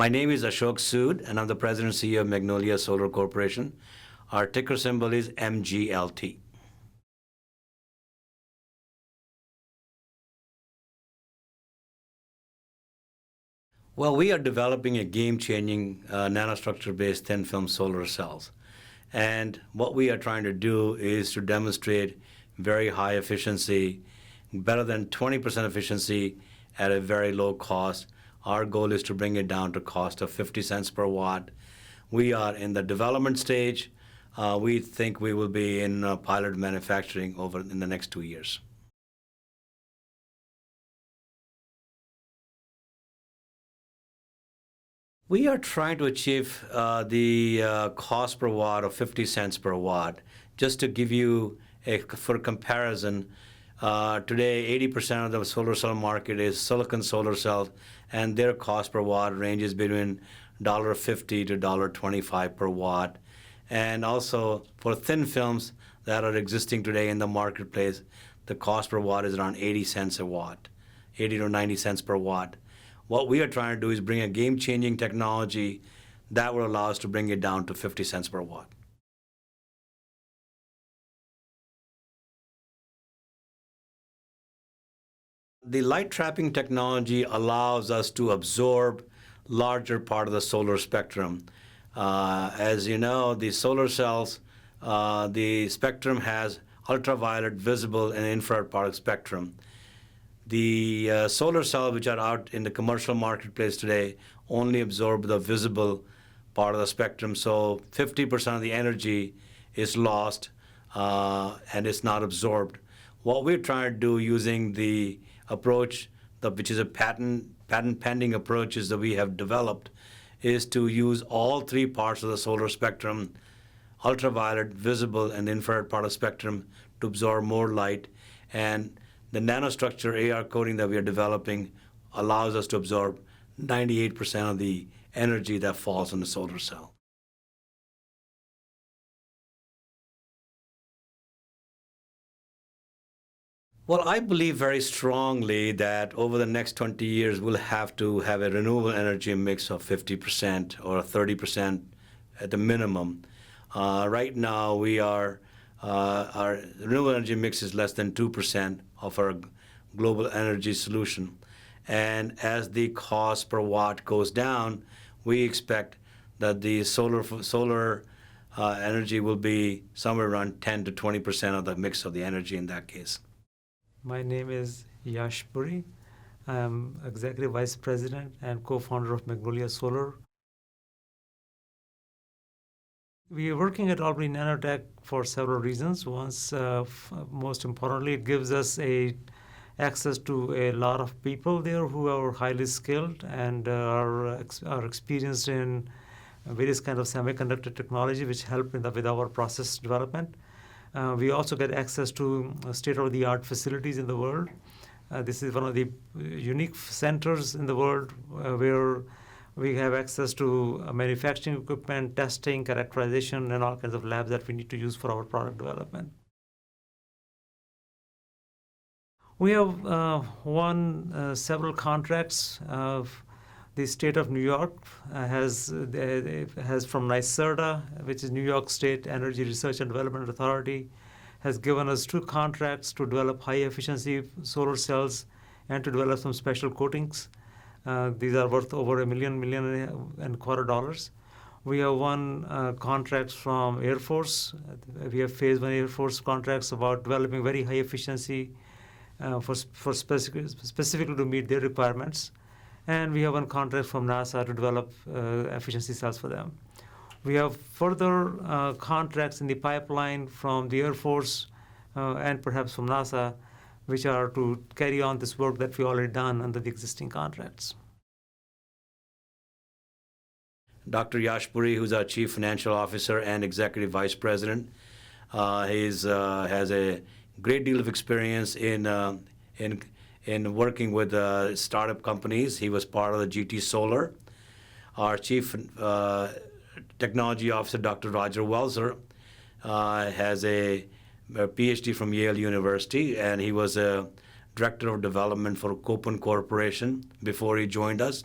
My name is Ashok Sood, and I'm the President and CEO of Magnolia Solar Corporation. Our ticker symbol is MGLT. Well, we are developing a game-changing nanostructure-based thin-film solar cells. And what we are trying to do is to demonstrate very high efficiency, better than 20% efficiency at a very low cost. Our goal is to bring it down to cost of 50 cents per watt. We are in the development stage. We think we will be in pilot manufacturing in the next 2 years. We are trying to achieve the cost per watt of 50 cents per watt. Just to give you for comparison, today 80% of the solar cell market is silicon solar cells, and their cost per watt ranges between $1.50 to $1.25 per watt. And also for thin films that are existing today in the marketplace, the cost per watt is around 80 cents a watt, 80 to 90 cents per watt. What we are trying to do is bring a game-changing technology that will allow us to bring it down to 50 cents per watt. The light trapping technology allows us to absorb larger part of the solar spectrum. As you know, the solar cells, the spectrum has ultraviolet, visible, and infrared part of the spectrum. The solar cells which are out in the commercial marketplace today only absorb the visible part of the spectrum, so 50% of the energy is lost and it's not absorbed. What we're trying to do using the approach, which is a patent-pending approaches that we have developed, is to use all three parts of the solar spectrum, ultraviolet, visible, and infrared part of the spectrum, to absorb more light. And the nanostructure AR coating that we are developing allows us to absorb 98% of the energy that falls on the solar cell. Well, I believe very strongly that over the next 20 years, we'll have to have a renewable energy mix of 50% or 30% at the minimum. Right now, our renewable energy mix is less than 2% of our global energy solution. And as the cost per watt goes down, we expect that the solar energy will be somewhere around 10 to 20% of the mix of the energy in that case. My name is Yash Puri. I'm Executive Vice President and co-founder of Magnolia Solar. We are working at Albany Nanotech for several reasons. Most importantly, it gives us access to a lot of people there who are highly skilled and are experienced in various kinds of semiconductor technology, which help with our process development. We also get access to state-of-the-art facilities in the world. This is one of the unique centers in the world where we have access to manufacturing equipment, testing, characterization, and all kinds of labs that we need to use for our product development. We have won several contracts. The state of New York has from NYSERDA, which is New York State Energy Research and Development Authority, has given us 2 contracts to develop high-efficiency solar cells and to develop some special coatings. These are worth over $1 million dollars. We have won contracts from Air Force. We have Phase 1 Air Force contracts about developing very high efficiency for specifically to meet their requirements. And we have one contract from NASA to develop efficiency cells for them. We have further contracts in the pipeline from the Air Force and perhaps from NASA, which are to carry on this work that we've already done under the existing contracts. Dr. Yash Puri, who's our Chief Financial Officer and Executive Vice President, has a great deal of experience in working with startup companies. He was part of the GT Solar. Our Chief Technology Officer, Dr. Roger Welzer, has a PhD from Yale University, and he was a Director of Development for Kopin Corporation before he joined us.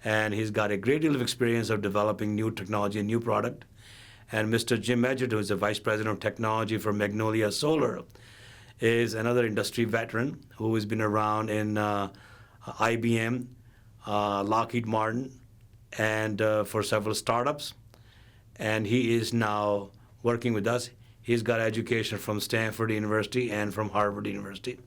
and he's got a great deal of experience of developing new technology and new product. And Mr. Jim Edgett, who is the Vice President of Technology for Magnolia Solar, is another industry veteran who has been around in IBM, Lockheed Martin, and for several startups. And he is now working with us. He's got education from Stanford University and from Harvard University.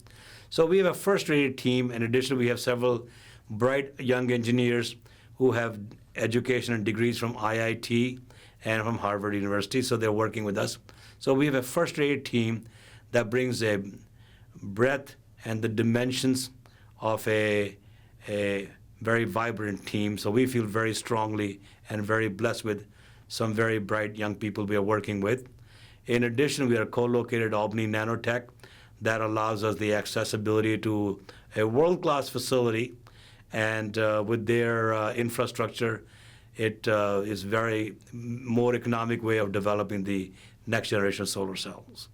So we have a first-rated team. In addition, we have several bright young engineers who have education and degrees from IIT and from Harvard University, so they're working with us. So we have a first-rated team that brings a breadth and the dimensions of a very vibrant team. So we feel very strongly and very blessed with some very bright young people we are working with. In addition, we are co-located at Albany Nanotech. That allows us the accessibility to a world-class facility, and with their infrastructure, it is very more economic way of developing the next generation solar cells.